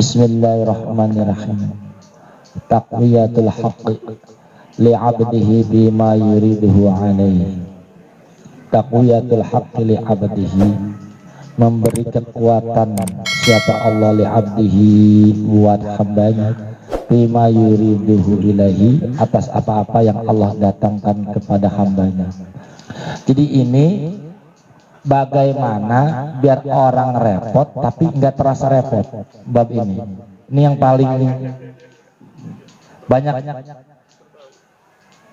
Bismillahirrahmanirrahim. Taqwiyatul haqqi li'abdihi bima yuriduhu alaihi. Taqwiyatul haqqi li'abdihi, memberi kekuatan siapa Allah li'abdihi buat hambanya, bima yuriduhu ilaihi, atas apa-apa yang Allah datangkan kepada hambanya. Jadi ini bagaimana biar orang repot tapi nggak terasa repot. Bab ini yang paling banyak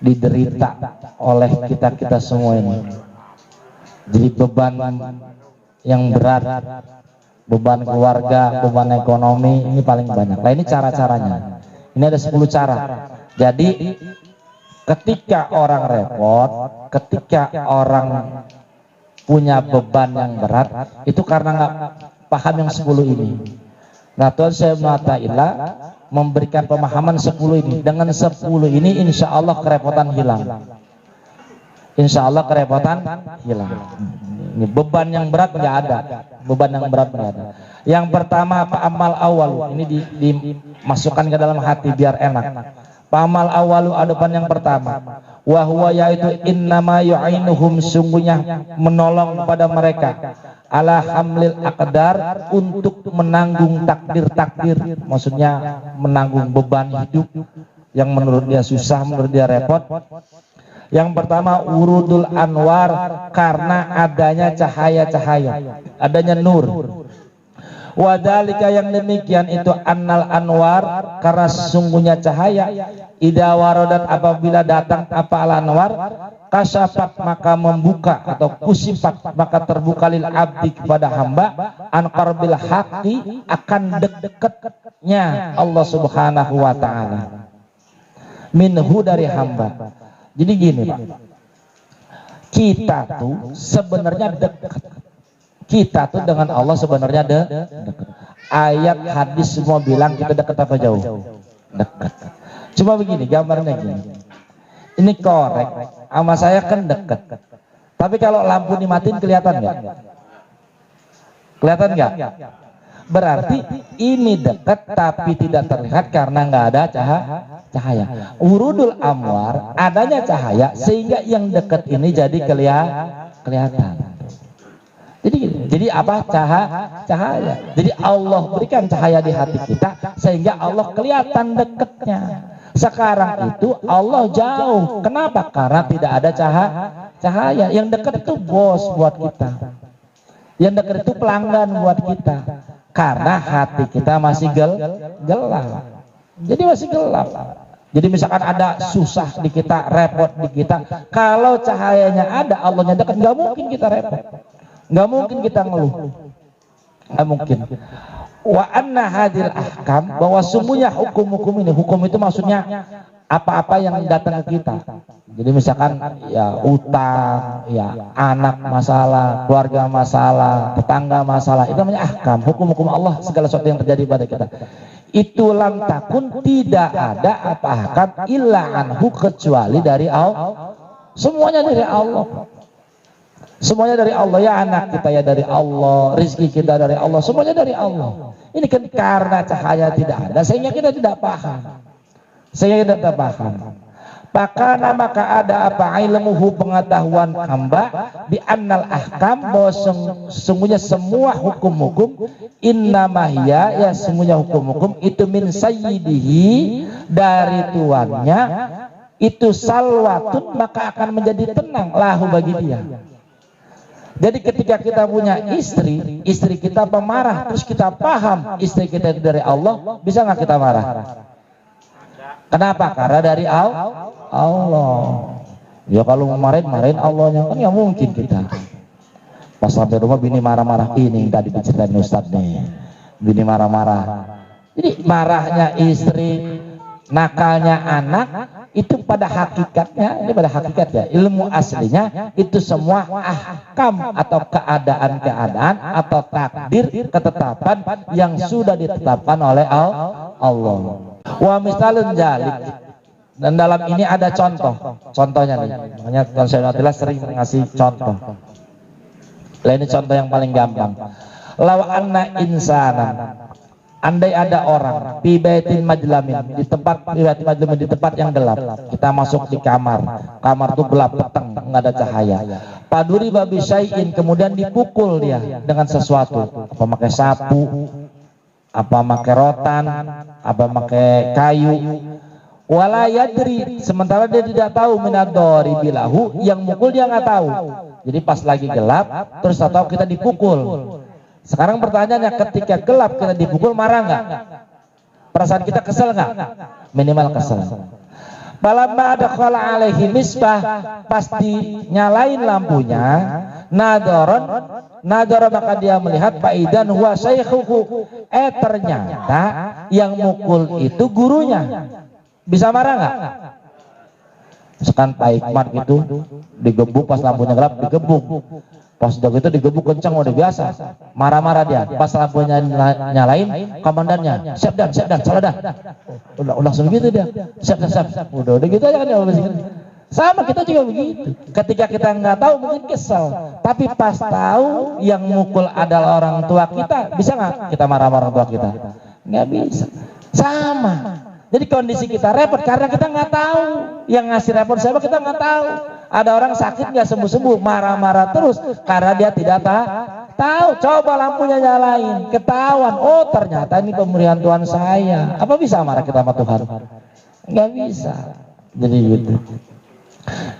diderita oleh kita semua ini. Jadi beban yang berat, beban keluarga, beban ekonomi ini paling banyak. Nah ini cara-caranya. Ini ada 10 cara. Jadi ketika orang repot, ketika orang punya beban yang berat, itu karena nggak paham yang 10 ini. Nah Tuhan SWT memberikan pemahaman 10 ini. Dengan 10 ini insya Allah kerepotan hilang. Insya Allah kerepotan hilang. Ini beban yang berat nggak ada. Beban yang berat nggak ada. Yang pertama apa? Amal awal. Ini dimasukkan ke dalam hati biar enak. Amal awalu adepan yang pertama, wahwa yaitu innama yu'inuhum, sungguhnya menolong kepada mereka, ala hamlil aqdar, untuk menanggung takdir-takdir, maksudnya menanggung beban hidup yang menurut dia susah, menurut dia repot. Yang pertama wurudul anwar, karena adanya cahaya-cahaya, adanya nur. Wadalika, yang demikian itu annal anwar, karena sesungguhnya cahaya, idza waradat, apabila datang apa al anwar, kasyafat, maka membuka, atau kusifat, maka terbuka lil abdi, kepada hamba, an qarbil haqqi, akan dekatnya Allah Subhanahu wa taala, minhu, dari hamba. Jadi gini Pak, kita tuh sebenarnya dekat. Kita tuh dengan Allah sebenarnya dekat. Ayat hadis semua bilang kita dekat apa jauh? Dekat. Cuma begini, gambarnya gini. Ini korek, sama saya kan dekat. Tapi kalau lampu dimatiin kelihatan nggak? Kelihatan nggak? Berarti ini dekat tapi tidak terlihat karena nggak ada cahaya. Urudul amwar, adanya cahaya sehingga yang dekat ini jadi kelihatan. Jadi apa? Cahaya. Jadi Allah berikan cahaya di hati kita sehingga Allah kelihatan dekatnya. Sekarang itu Allah jauh. Kenapa? Karena tidak ada cahaya. Yang dekat itu bos buat kita. Yang dekat itu pelanggan buat kita. Karena hati kita masih gelap. Jadi masih gelap. Jadi misalkan ada susah di kita, repot di kita, kalau cahayanya ada, Allahnya dekat, nggak mungkin kita repot. Nggak mungkin kita ngeluh, nggak mungkin. Wa anna hadil ahkam, bahwa semuanya hukum-hukum ini, hukum itu maksudnya apa-apa yang datang ke kita. Jadi misalkan ya utang, ya anak masalah, keluarga masalah, tetangga masalah, itu namanya ahkam, hukum-hukum Allah, segala sesuatu yang terjadi pada kita. Itu lam takun, tidak ada apa ahkam illa anhu, kecuali dari Allah. Semuanya dari Allah. Semuanya dari Allah, ya anak kita ya dari Allah, rezeki kita dari Allah, semuanya dari Allah. Ini kan karena cahaya tidak ada sehingga kita tidak paham. Sehingga tidak paham. Maka ada apa ilmuhu, pengetahuan hamba, di annal ahkam, bahwa sesungguhnya semua hukum-hukum, innamahya, ya semuanya hukum-hukum itu min sayyidihi, dari tuannya, itu salwatun, maka akan menjadi tenang lahu bagi dia. Jadi ketika kita punya istri kita pemarah, terus kita paham istri kita itu dari Allah, bisa nggak kita marah? Kenapa? Karena dari Allah. Ya kalau marahin Allahnya, kan nggak mungkin kita. Pas sampai rumah bini marah-marah, ini tadi diceritain Ustadz nih, bini marah-marah. Jadi marahnya istri, nakalnya anak, itu pada hakikatnya, ini pada hakikat ya, ilmu aslinya itu semua ahkam atau keadaan-keadaan atau takdir, ketetapan yang sudah ditetapkan oleh Allah. Wa misalun jalik, dan dalam ini ada contohnya nih, makanya Tuhan saya sering ngasih contoh. Ini contoh yang paling gampang. Law anna insanan, andai ada orang di baitin majlamin, di tempat di tempat yang gelap, kita masuk di kamar tuh gelap peteng, nggak ada cahaya. Paduri babi syai'in, kemudian dipukul dia dengan sesuatu, apa pakai sapu, apa pakai rotan, apa pakai kayu. Wala yadri, sementara dia tidak tahu minadori bilahu, yang mukul dia nggak tahu. Jadi pas lagi gelap, terus tahu kita dipukul. Sekarang pertanyaannya, ketika gelap kita dipukul, marah nggak? Perasaan kita kesel nggak? Minimal kesel. Falamma adkhala alaihi misbah, pasti nyalain lampunya, nadara maka dia melihat faidan huwa syaikhuhu, ternyata yang mukul itu gurunya. Bisa marah nggak? Misalkan Pak Hikmat gitu digebuk pas lampunya gelap, digebuk. Pas udah gitu digebuk kencang, udah biasa. Marah-marah dia. Pas lampunya nyalain, komandannya, siap dan salah dah. Udah langsung gitu dia. Siap. Udah gitu aja kan ya. Sama kita juga begitu. Ketika kita nggak tahu mungkin kesel, tapi pas tahu yang mukul adalah orang tua kita, bisa nggak kita marah-marah orang tua kita? Nggak bisa. Sama. Jadi kondisi kita repot karena kita nggak tahu yang ngasih repot siapa, kita nggak tahu. Ada orang sakit nggak sembuh-sembuh, marah-marah terus karena dia tidak tahu. Coba lampunya nyalain, ketahuan. Oh ternyata ini pemberian Tuhan saya. Apa bisa marah kita sama Tuhan? Nggak bisa. Jadi gitu.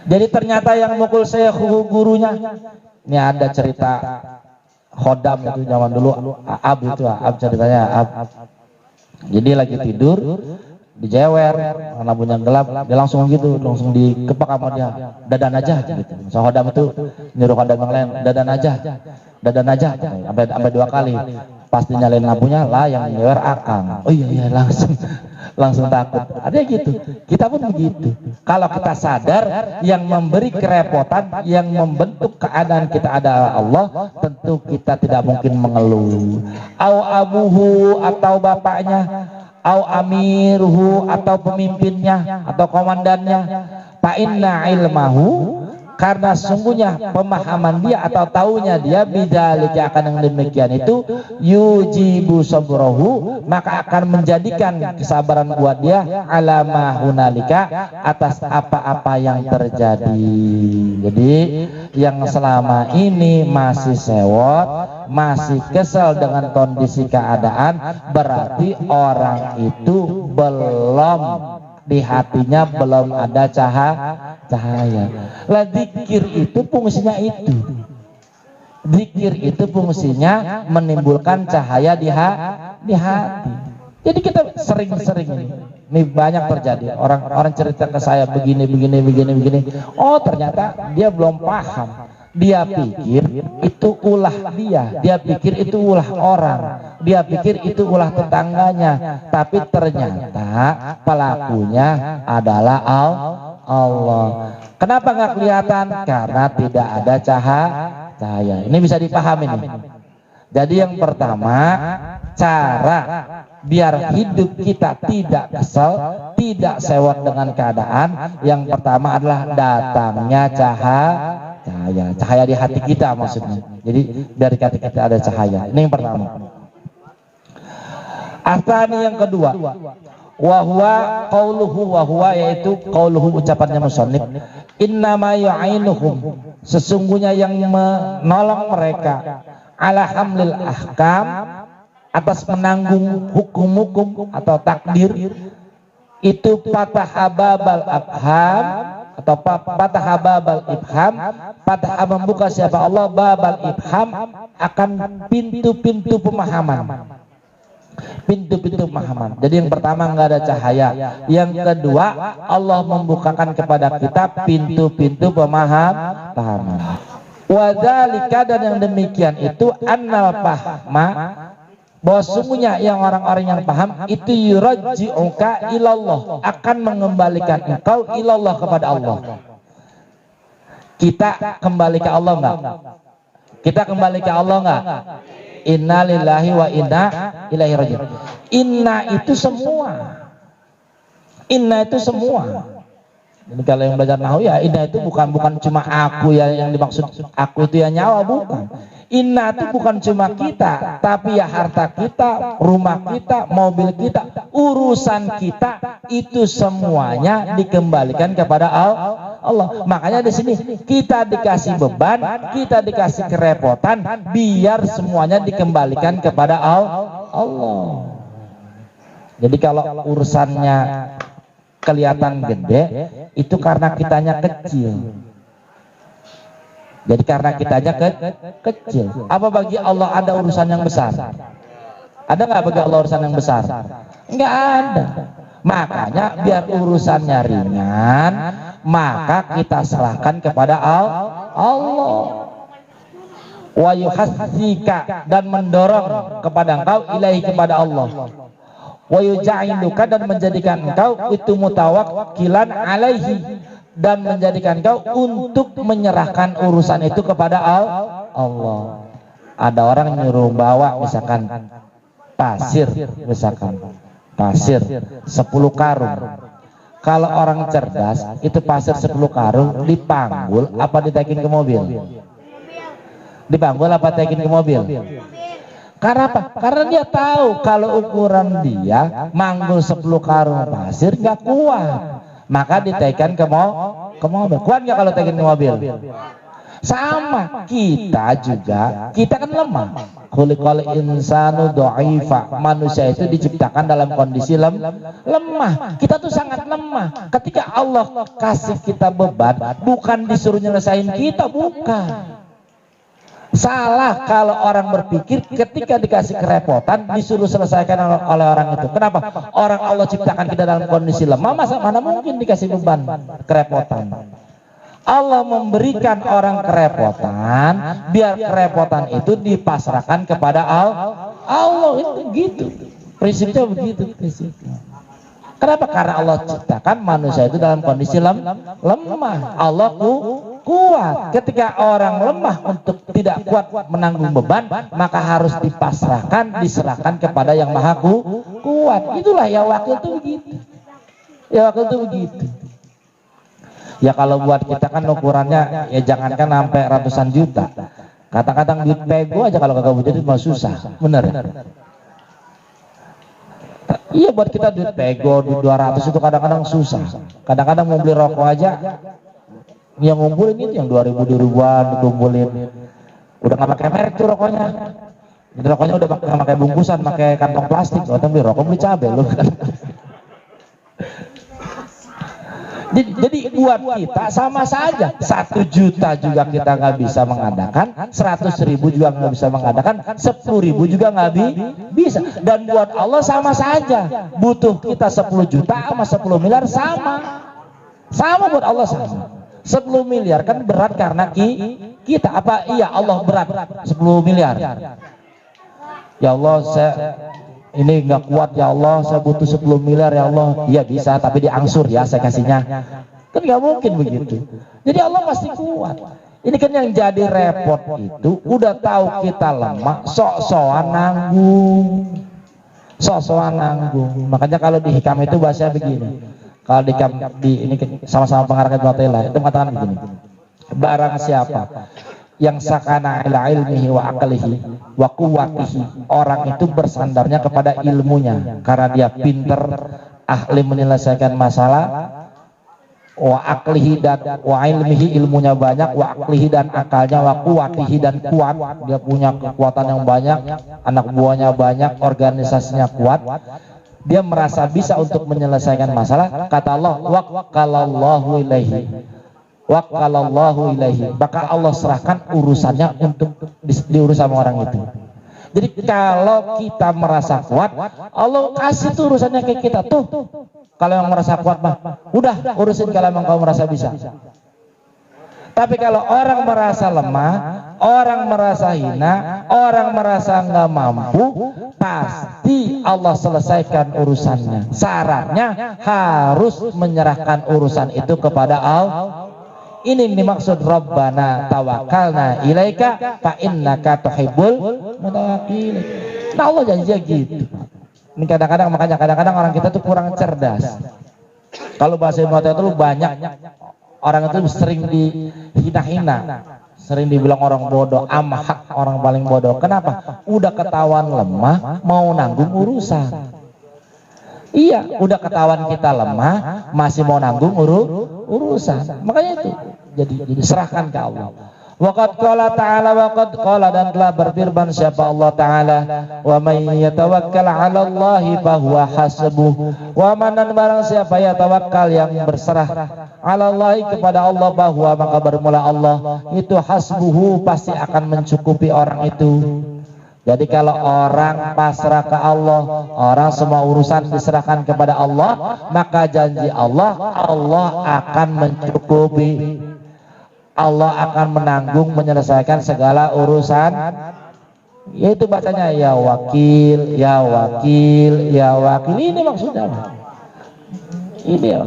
Jadi ternyata yang mukul saya gurunya. Ini ada cerita Khodam itu zaman dulu, Ab itu, Ab ceritanya Ab. Jadi lagi tidur, dijewer, lampunya gelap, dia langsung gitu, langsung dikepak sama dia, dadan aja gitu. So Khodam itu nyuruh Khodam yang lain, dadan aja, sampai 2 kali. Pas dinyalain lampunya lah yang nyewer Akang. Oh iya langsung takut. Ada gitu. Kita pun begitu. Kalau kita sadar yang memberi kerepotan, yang membentuk keadaan kita adalah Allah, tentu kita tidak mungkin mengeluh. Au abuhu, atau bapaknya, au amiruhu, atau pemimpinnya atau komandannya. Fa inna ilmahu, karena sungguhnya pemahaman dia atau taunya dia bidzalika akan yang demikian itu yujibu sabrahu, maka akan menjadikan kesabaran buat dia alama hunalika, atas apa-apa yang terjadi. Jadi yang selama ini masih sewot, masih kesel dengan kondisi keadaan, berarti orang itu belum, di hatinya belum ada cahaya. Lah zikir itu fungsinya itu. Zikir itu fungsinya menimbulkan cahaya di hati. Jadi kita sering-sering ini banyak terjadi. Orang cerita ke saya begini. Oh ternyata dia belum paham. Dia pikir itu ulah dia pikir itu ulah orang, dia pikir itu ulah tetangganya, tapi ternyata pelakunya adalah Allah. Kenapa nggak kelihatan? Karena tidak ada cahaya. Ini bisa dipahami nih. Jadi yang pertama, cara biar hidup kita tidak kesel, tidak sewot dengan keadaan, yang pertama adalah datangnya cahaya di hati kita maksudnya. Jadi dari hati kita ada cahaya. Ini yang pertama. Asani yang kedua, wahwa qauluhu, wahwa yaitu qauluhu, ucapannya musannif, innama yu'inuhum, sesungguhnya yang menolong mereka ala hamlil ahkam, atas menanggung hukum-hukum atau takdir, itu patah babal abham, atau patah babal ibham, patah membuka siapa Allah babal ibham, akan pintu-pintu pemahaman. Pintu-pintu pemahaman. Jadi yang pertama nggak ada cahaya, yang kedua Allah membukakan kepada kita pintu-pintu pemahaman. Wadzalika, dan yang demikian itu annal fahma, bahwa sungguhnya yang orang-orang yang paham itu yurajji'uka ilallah, akan mengembalikan engkau ilallah, kepada Allah. Kita kembali ke Allah enggak? Kita kembali ke Allah enggak? Inna lillahi wa inna ilaihi raji'un. Inna itu semua. Inna itu semua. Jadi kalau yang belajar nahwu ya, inna itu bukan cuma aku ya, yang dimaksud aku itu ya nyawa, bukan. Inna itu bukan cuma kita, tapi ya harta kita, rumah kita, mobil kita, urusan kita itu semuanya dikembalikan kepada Allah. Makanya di sini kita dikasih beban, kita dikasih kerepotan, biar semuanya dikembalikan kepada Allah. Jadi kalau urusannya kelihatan gede, itu karena kitanya kecil. Jadi karena kitanya kecil. Apa bagi Allah ada urusan yang besar? Ada nggak bagi Allah urusan yang besar? Nggak ada. Makanya biar urusannya ringan, maka kita serahkan kepada Allah. Wa yuhassika, dan mendorong kepada engkau ilahi, kepada Allah. Wa yujailuka, dan menjadikan engkau itu mutawakkilan alaihi, dan menjadikan kau untuk menyerahkan urusan itu kepada Allah. Ada orang nyuruh bawa misalkan pasir, misalkan pasir 10 karung. Kalau orang cerdas itu pasir 10 karung dipanggul apa ditaikin ke mobil? Dipanggul apa ditaikin ke mobil? Karena apa? Karena dia tahu kalau ukuran dia manggul 10 karung pasir nggak kuat. Maka ditaikan ke mobil. Kuat nggak kalau taikan ke mobil? Sama kita juga, kita kan lemah. Khuliqal insanu dha'ifa. Manusia itu diciptakan dalam kondisi lemah. Kita tuh sangat lemah. Ketika Allah kasih kita beban, bukan disuruh nyelesain kita, bukan. Salah kalau orang berpikir ketika dikasih kerepotan disuruh selesaikan oleh orang itu. Kenapa? Orang Allah ciptakan kita dalam kondisi lemah, masa mana mungkin dikasih beban kerepotan. Allah memberikan orang kerepotan biar kerepotan itu dipasrahkan kepada Allah. Itu gitu. Prinsipnya begitu prinsipnya. Kenapa? Karena Allah ciptakan manusia itu dalam kondisi lemah. Allah kuat. Ketika orang lemah untuk tidak kuat menanggung beban, maka harus dipasrahkan, diserahkan kepada yang maha kuat. Itulah ya wakil itu begitu. Ya wakil itu begitu. Ya kalau buat kita kan ukurannya ya jangankan sampai ratusan juta. Kadang-kadang duit pego aja kalau kagak jadi mah susah. Bener. Iya buat kita duit pego, duit 200 itu kadang-kadang susah. Kadang-kadang mau beli rokok aja yang ngumpulin itu yang 2000-2000an dikumpulin. Udah nggak pakai merek tuh rokoknya. Jadi rokoknya udah nggak pakai bungkusan, pakai kantong plastik. Orang beli rokok beli cabai loh. Jadi buat kita sama saja. 1 juta juga kita nggak bisa mengadakan, 100.000 juga nggak bisa mengadakan, 10.000 juga nggak bisa. Dan buat Allah sama saja. Butuh kita 10 juta sama 10 miliar sama buat Allah sama. 10 miliar kan berat karena kita apa? Iya Allah berat 10 miliar. Ya Allah saya ini nggak kuat ya Allah, saya butuh 10 miliar ya Allah. Iya bisa, tapi diangsur ya saya kasihnya. Kan nggak mungkin begitu. Jadi Allah pasti kuat. Ini kan yang jadi repot itu, udah tahu kita lemah, sok-sokan nanggung. Sok-sokan nanggung. Makanya kalau di hikam itu bahasanya begini. Kalau di ini sama-sama pengarang Ibnu Athaillah itu mengatakan begini. Barang siapa yang sakana ila ilmihi wa aqlihi wa quwwatihi, orang itu bersandarnya kepada ilmunya karena dia pinter, ahli menyelesaikan masalah, wa aqlihi dan wa ilmihi, ilmunya banyak, wa aqlihi dan akalnya, wa quwwatihi dan kuat, dia punya kekuatan yang banyak, anak buahnya banyak, organisasinya kuat, dia merasa bisa untuk menyelesaikan masalah. Kata Allah, waqalallahu ilaihi, waqalallahu ilaihi, maka Allah serahkan urusannya untuk diurus sama orang itu. Jadi kalau kita merasa kuat, Allah kasih tuh urusannya ke kita tuh. Kalau yang merasa kuat mah udah urusin kalau emang kau merasa bisa. Tapi kalau orang merasa lemah, orang merasa hina, orang merasa nggak mampu, pasti Allah selesaikan urusannya. Syaratnya harus menyerahkan urusan itu kepada Allah. Ini dimaksud Rabbana tawakkalna ilaika fa innaka tuhibbul mutawakkilin. Nah Allah janji gitu. Ini kadang-kadang makanya kadang-kadang orang kita tuh kurang cerdas. Kalau bahasa Ibnu Athaillah itu banyak orang itu sering dihina-hina. Sering dibilang orang bodoh, amhak, orang paling bodoh. Kenapa? Udah ketahuan lemah, mau nanggung urusan. Iya, udah ketahuan kita lemah, masih mau nanggung urusan. Makanya itu, jadi serahkan ke Allah. Waqad qala ta'ala, waqad qala, dan telah berfirman siapa Allah Ta'ala, wa may yatawakkal 'ala Allahi fahuwa hasbuh. Wa man, barang siapa ya tawakkal yang berserah 'ala Allahi kepada Allah, bahwa maka bermula Allah itu hasbuhu, pasti akan mencukupi orang itu. Jadi kalau orang pasrah ke Allah, orang semua urusan diserahkan kepada Allah, maka janji Allah, Allah akan mencukupi. Allah akan menanggung, menyelesaikan segala urusan. Yaitu bacanya ya wakil, ya wakil, ya wakil. Ini maksudnya. Ini ya.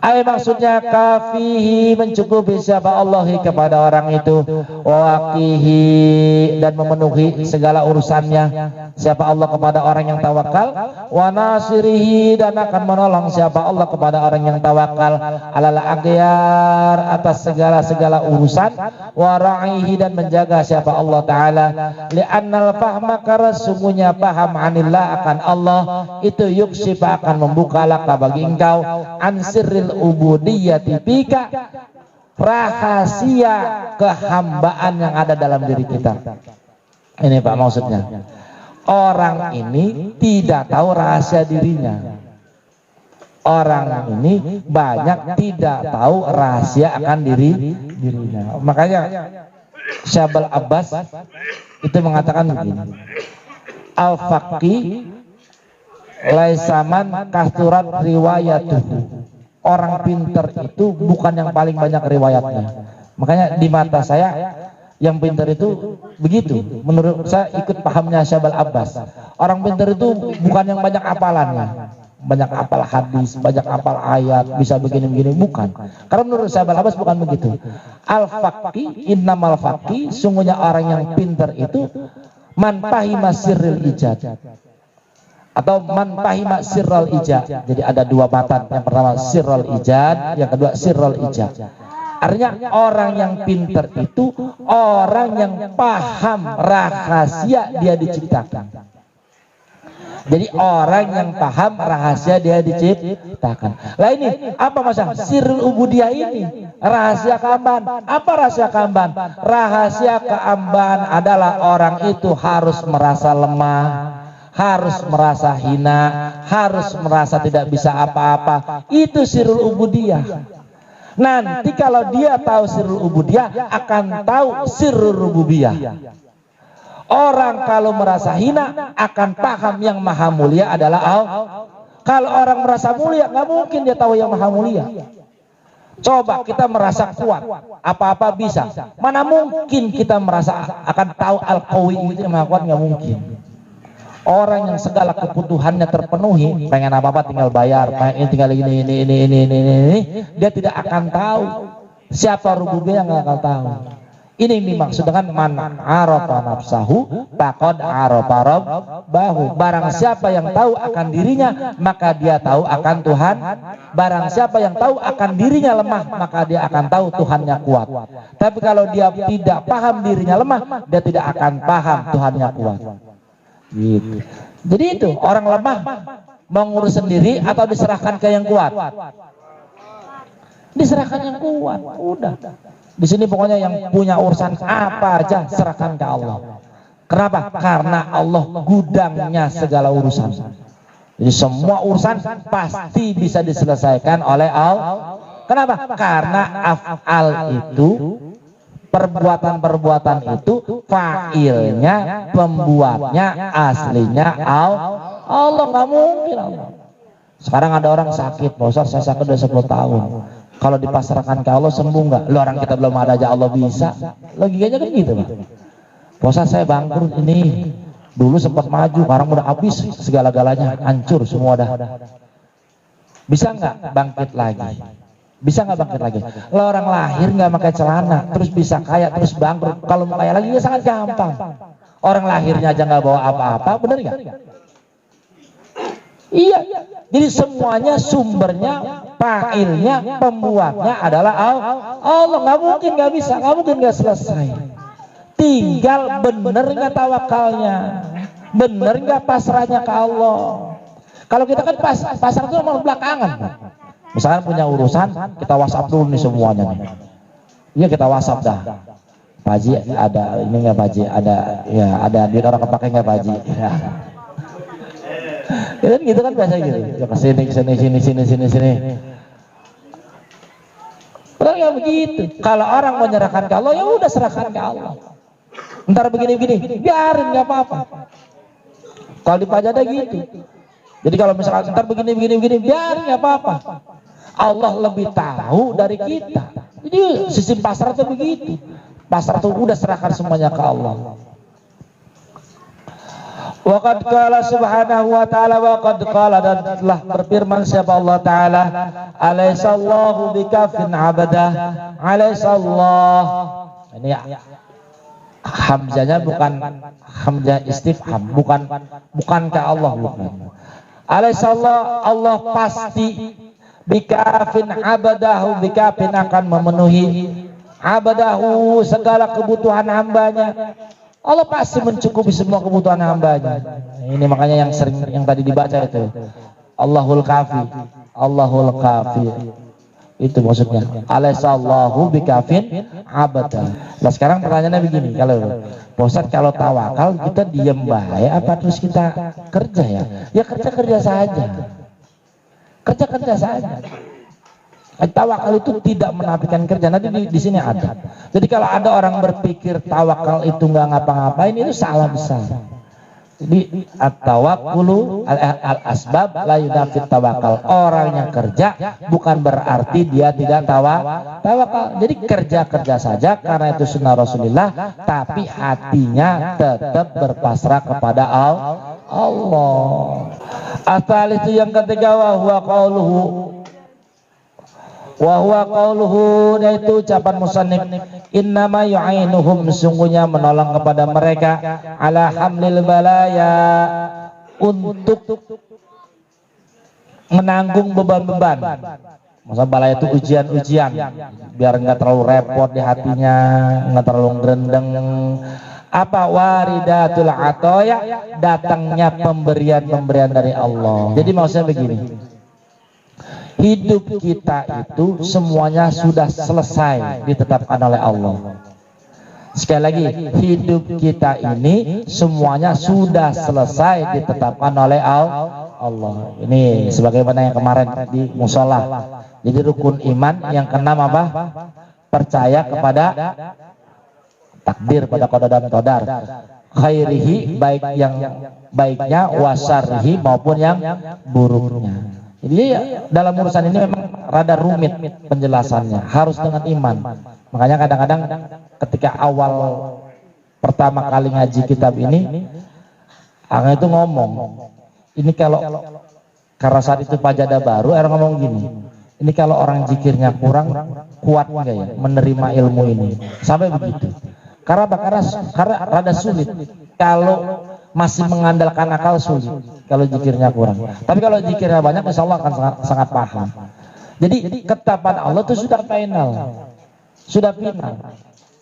Maksudnya kafihi, mencukupi siapa Allah kepada orang itu, wakihi, dan memenuhi segala urusannya siapa Allah kepada orang yang tawakal, wa nasirihi, dan akan menolong siapa Allah kepada orang yang tawakal, alal aghyar, atas segala urusan, wa ra'ihi, dan menjaga siapa Allah Ta'ala, li'annal fahma, karena sungguhnya paham anillah, akan Allah itu yukshifa, akan membuka laka bagi engkau, ansiril ubudiyyati bika, rahasia kehambaan yang ada dalam diri kita. Ini Pak maksudnya. Orang ini tidak tahu rahasia dirinya. Orang ini banyak tidak tahu rahasia akan dirinya. Makanya Syabal Abbas itu mengatakan begini, al-faqih laisaman kasturat riwayatuhu. Orang pinter itu bukan yang paling banyak riwayatnya. Makanya di mata saya yang pinter itu begitu. Menurut saya ikut pahamnya Syabal Abbas. Orang pinter itu bukan yang banyak hafalannya, banyak hafal hadis, banyak hafal ayat, bisa begini-begini, bukan. Karena menurut Syabal Abbas bukan begitu. Al-faqih, innamal faqih, sungguhnya orang yang pinter itu man fahima sirril ijad, atau man fahima sirral ijad. Jadi ada dua matan, yang pertama sirral ijad, yang kedua sirral ijad. Artinya orang yang pinter itu orang yang paham rahasia dia diciptakan. Jadi orang yang paham rahasia dia diciptakan. Lah ini apa masalah sirrul ubudiyah ini? Rahasia keamban. Apa rahasia keamban? Rahasia keamban adalah orang itu harus merasa lemah, harus merasa hina, harus merasa tidak bisa apa-apa. Itu sirrul ubudiyah. Nanti kalau dia tahu sirrul ubudiyah, akan tahu sirrul rububiyah. Orang kalau merasa hina akan paham yang maha mulia adalah Allah. Kalau orang merasa mulia, nggak mungkin dia tahu yang maha mulia. Coba kita merasa kuat, apa-apa bisa. Mana mungkin kita merasa akan tahu al-qawi itu yang maha kuat? Nggak mungkin. Orang yang segala kebutuhannya terpenuhi, pengen apa-apa tinggal bayar, pengen tinggal ini, dia tidak akan tahu siapa rububiyah, nggak akan tahu. Ini dimaksud dengan man arafa nafsahu faqad arafa rabbahu. Barang siapa yang tahu akan dirinya, maka dia tahu akan Tuhan. Barang siapa yang tahu akan dirinya lemah, maka dia akan tahu Tuhannya kuat. Tapi kalau dia tidak paham dirinya lemah, dia tidak akan paham Tuhannya kuat. Gitu. Jadi itu orang lemah mau ngurus sendiri atau diserahkan ke yang kuat? Diserahkan yang kuat. Udah. Di sini pokoknya yang punya urusan apa aja serahkan ke Allah. Kenapa? Karena Allah gudangnya segala urusan. Jadi semua urusan pasti bisa diselesaikan oleh Allah. Kenapa? Karena af'al itu, perbuatan-perbuatan itu fa'ilnya, pembuatnya aslinya Allah. Nggak mungkin Allah. Sekarang ada orang sakit, Pak Ustaz, saya sakit udah 10 tahun. Kalau dipasrahkan ke Allah sembuh nggak? Lo orang kita belum ada aja Allah bisa. Logikanya kan gitu, Pak. Pak Ustaz, saya bangkrut ini. Dulu sempat maju, sekarang udah habis segala-galanya, hancur semua dah. Bisa nggak bangkit lagi? Bisa nggak bangkit lagi? Lo orang lahir nggak pakai celana, terus bisa kaya, terus bangkrut. Kalau mau kaya lagi ya sangat gampang. Orang lahirnya aja nggak bawa apa-apa, bener nggak? Iya. Jadi semuanya sumbernya Fa'ilnya, pembuatnya adalah Allah. Nggak mungkin nggak bisa, nggak mungkin nggak selesai. Tinggal bener nggak tawakalnya, bener nggak pasrahnya ke Allah. Kalau kita kan pasrah itu nomor belakangan. Misalkan punya urusan, kita WhatsApp dulu nih semuanya nih. Iya, kita WhatsApp dah. Pak Haji ada ini nggak Pak Haji? Ada, ya ada duit orang kepake nggak Pak Haji? Ya. Kan gitu kan biasa gitu. Ya sini. Padahal nggak begitu. Kalau orang menyerahkan ke Allah, ya udah serahkan ke Allah. Ntar begini, biarin nggak apa-apa. Kalau di Pajadah gitu. Jadi kalau misalkan ntar begini, biarin nggak apa-apa. Allah lebih tahu dari kita. Jadi sistem pasar itu begitu. Pasar itu udah serahkan semuanya ke Allah. Waqad qala subhanahu wa ta'ala, waqad qala, dan telah berfirman siapa Allah ta'ala, alaihissallahu bikafin abadah, alaihissallah. Ini ya, hamzanya bukan hamzah istifham, bukankah Allah, bukan. Alaihissallah, Allah pasti, bikafin abadahu, bikafin akan memenuhi abadahu, segala kebutuhan hambanya. Allah pasti mencukupi semua kebutuhan hambanya. Ini makanya yang sering, yang tadi dibaca itu, Allahul Kafi, Allahul Kafi. Itu maksudnya. Alaihissallahu bikafin abadah. Nah sekarang pertanyaannya begini, kalau Ustaz, kalau tawakal kita diam baik apa terus kita kerja ya? Ya kerja saja. Kerja saja. Tawakal itu tidak menafikan kerja. Nanti di sini ada. Jadi kalau ada orang berpikir tawakal itu nggak ngapa-ngapain, itu salah besar. Jadi at-tawakkulu al-asbab la yunafit tawakal. Orang yang kerja bukan berarti dia tidak tawakal. Jadi kerja saja karena itu sunnah Rasulullah, tapi hatinya tetap berpasrah kepada Allah. Asal itu yang ketiga, wa huwa qauluhu, yaitu ucapan musannif, innama yu'inuhum, sungguhnya menolong kepada mereka, ala hamlil balaya, untuk menanggung beban-beban. Masa balaya itu ujian-ujian, biar nggak terlalu repot di hatinya, nggak terlalu gerendeng. Apa waridatul atoya, datangnya pemberian dari Allah. Jadi maksudnya begini, hidup kita itu semuanya sudah selesai ditetapkan oleh Allah. Sekali lagi, hidup kita ini semuanya sudah selesai ditetapkan oleh Allah. Ini sebagaimana yang kemarin di musola. Jadi rukun iman yang keenam apa? Percaya kepada takdir, pada qada dan qadar. Khairihi, baik yang baiknya, wasarihi maupun yang buruknya. Jadi dalam urusan ini memang rada rumit penjelasannya, harus dengan iman. Makanya kadang-kadang ketika awal pertama kali ngaji kitab ini, Ang itu ngomong, ini kalau karena saat itu Pajadah baru, orang ngomong gini, ini kalau orang zikirnya kurang, kuat nggak ya menerima ilmu ini? Sampai begitu. Karena rada sulit. Kalau masih mengandalkan akal sulit, kalau zikirnya kurang. Tapi kalau zikirnya banyak, insya Allah akan sangat paham. Jadi ketetapan Allah itu sudah final, sudah final.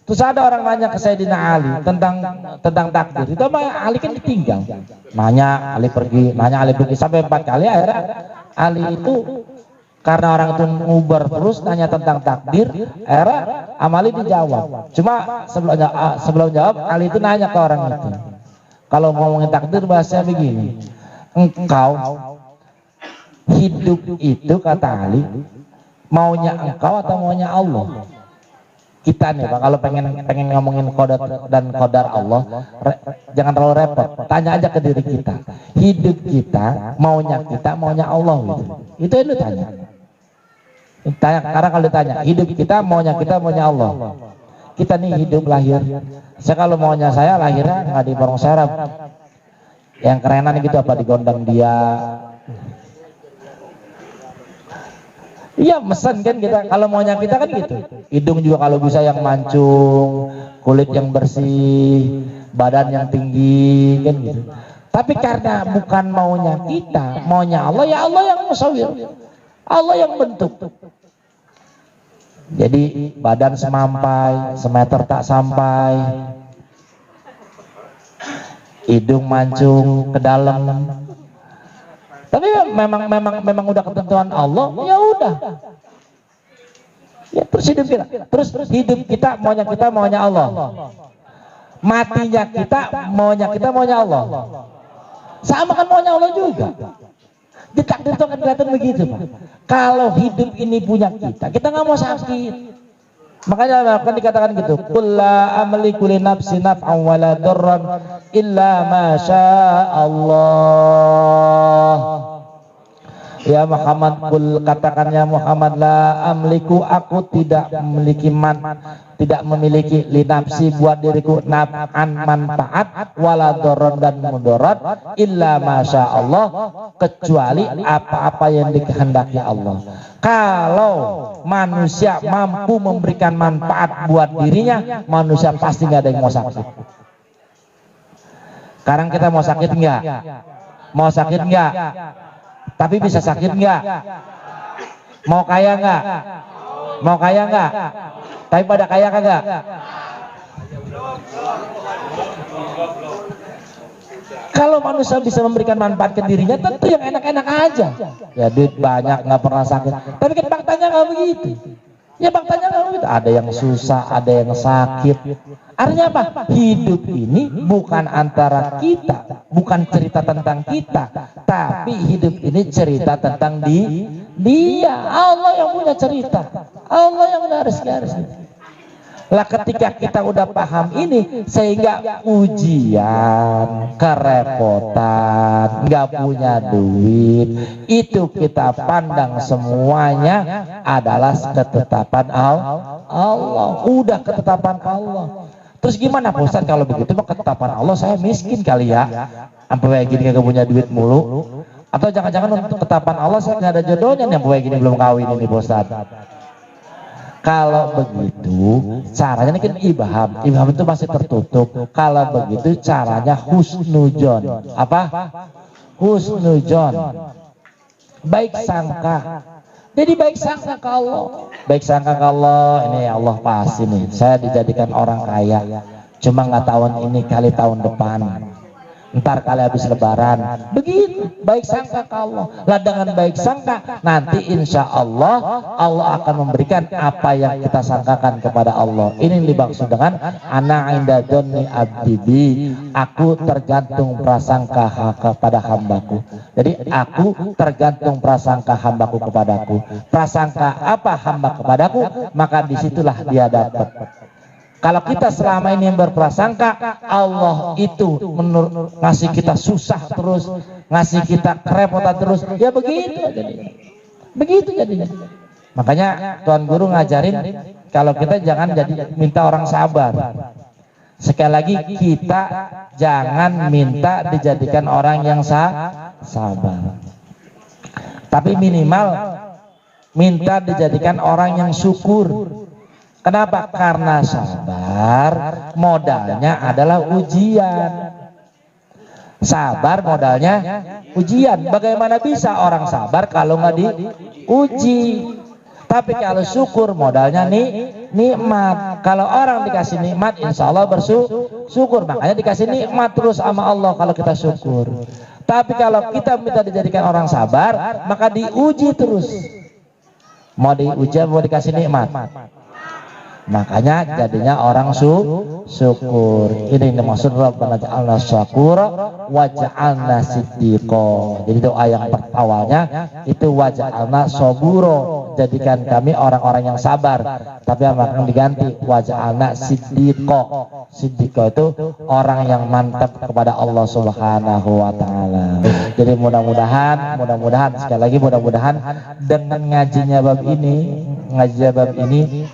Terus ada orang nanya ke Sayyidina Ali tentang takdir. Itu mah Ali kan ditinggal. Nanya Ali pergi sampai 4 kali. Akhirnya Ali itu karena orang itu ngubar terus nanya tentang takdir, akhirnya Ali dijawab. Cuma sebelum jawab, Ali itu nanya ke orang itu. Kalau ngomongin takdir bahasanya begini, engkau hidup itu, kata Ali, maunya engkau atau maunya Allah? Kita nih Pak, kalau pengen ngomongin qada dan qadar Allah, jangan terlalu repot, tanya aja ke diri kita, hidup kita maunya Allah gitu. Itu yang lu tanya. Karena kalau ditanya hidup kita maunya Allah, kita nih hidup lahir, saya kalau maunya saya lahirnya nggak di Borong Serap, yang kerenan gitu, apa di Gondang dia. Iya mesen kan kita, kalau maunya kita kan gitu. Hidung juga kalau bisa yang mancung, kulit yang bersih, badan yang tinggi kan gitu. Tapi karena bukan maunya kita, maunya Allah, ya Allah yang musawir. Allah yang bentuk. Jadi badan semampai, semeter tak sampai, hidung mancung ke dalam. Tapi memang udah ketentuan Allah, ya udah. Ya, terus hidup kita maunya Allah. Matinya kita maunya Allah. Sama kan maunya Allah juga. Ditakdir itu akan kelihatan begitu, Pak. Kalau hidup ini punya kita nggak mau sakit. Makanya akan dikatakan gitu, qul la amliku li nafsi naf'an wa la darran illa ma Allah. Ya Muhammad, qul katakannya Muhammad, la amliku, aku tidak memiliki li nafsi buat diriku naf'an manfaat wala darran dan mudarat illa ma Allah, kecuali apa-apa yang dikehendaki Allah. Kalau manusia mampu memberikan manfaat buat dirinya, manusia pasti nggak ada yang mau sakit. Sekarang kita mau sakit nggak? Mau sakit nggak? Tapi bisa sakit nggak? Mau kaya nggak? Mau kaya nggak? Tapi pada kaya kagak? Kalau manusia bisa memberikan manfaat ke dirinya, tentu yang enak-enak aja. Ya duit banyak nggak pernah sakit. Tapi kan faktanya nggak begitu. Ya faktanya nggak begitu. Ada yang susah, ada yang sakit. Artinya apa? Hidup ini bukan antara kita, bukan cerita tentang kita, tapi hidup ini cerita tentang Dia. Allah yang punya cerita, Allah yang garis-garis. Lah ketika kita udah paham ini, sehingga ujian, kerepotan, nggak punya duit, itu kita pandang semuanya adalah ketetapan Allah. Udah ketetapan Allah. Terus gimana Pak Ustadz kalau begitu? Ketetapan Allah, saya miskin kali ya, sampai gini kagak punya duit mulu. Atau jangan-jangan untuk ketetapan Allah saya nggak ada jodohnya nih, sampai gini belum kawin ini Pak Ustadz. Kalau begitu caranya ini kan ibham itu masih tertutup. Kalau begitu caranya husnujon. Apa? Husnujon, baik sangka. Jadi baik sangka ke Allah. Baik sangka ke Allah, ini ya Allah pasti nih saya dijadikan orang kaya. Cuma nggak tahun ini kali tahun depan. Ntar kali habis lebaran. Begitu baik sangka ke Allah. Lah dengan baik sangka, nanti insya Allah Allah akan memberikan apa yang kita sangkakan kepada Allah. Ini yang dimaksud dengan ana inda dzanni abdi bi, aku tergantung prasangka kepada hambaku. Jadi aku tergantung prasangka hambaku kepadaku. Prasangka apa hamba kepadaku, maka disitulah dia dapat. Kalau kita selama ini berprasangka Allah itu ngasih kita susah terus, ngasih kita kerepotan terus, ya begitu jadinya. Begitu jadinya. Makanya Tuan Guru ngajarin kalau kita jangan jadi minta orang sabar. Sekali lagi kita jangan minta dijadikan orang yang sabar. Tapi minimal minta dijadikan orang yang syukur. Kenapa? Karena sabar modalnya adalah ujian. Sabar modalnya ujian. Bagaimana bisa orang sabar kalau nggak diuji? Tapi kalau syukur modalnya nikmat. Kalau orang dikasih nikmat, insya Allah bersyukur. Makanya dikasih nikmat terus sama Allah kalau kita syukur. Tapi kalau kita minta dijadikan orang sabar, maka diuji terus. Mau diuji, mau dikasih nikmat. Makanya jadinya orang syukur. Ini maksud Rabbana ja'alna syakura wa ja'alna siddiqo. Jadi doa yang awalnya itu wa ja'alna saburo, jadikan kami orang-orang yang sabar. Tapi yang akan diganti wa ja'alna siddiqo. Siddiqo itu orang yang mantap kepada Allah Subhanahu wa taala. Jadi mudah-mudahan sekali lagi mudah-mudahan dengan ngajinya bab ini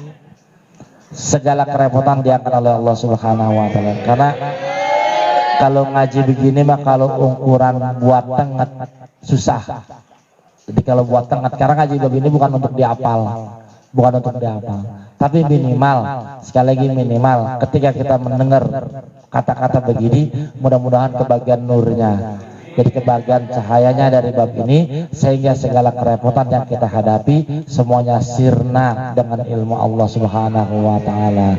segala kerepotan diangkat oleh Allah Subhanahu wa taala. Karena kalau ngaji begini mah kalau ukuran buat tenget susah. Jadi kalau buat tenget, karena ngaji begini bukan untuk dihafal, tapi minimal, sekali lagi minimal, ketika kita mendengar kata-kata begini, mudah-mudahan kebagian nurnya. jadi kebagian cahayanya dari bab ini, sehingga segala kerepotan yang kita hadapi semuanya sirna dengan ilmu Allah Subhanahu wa taala.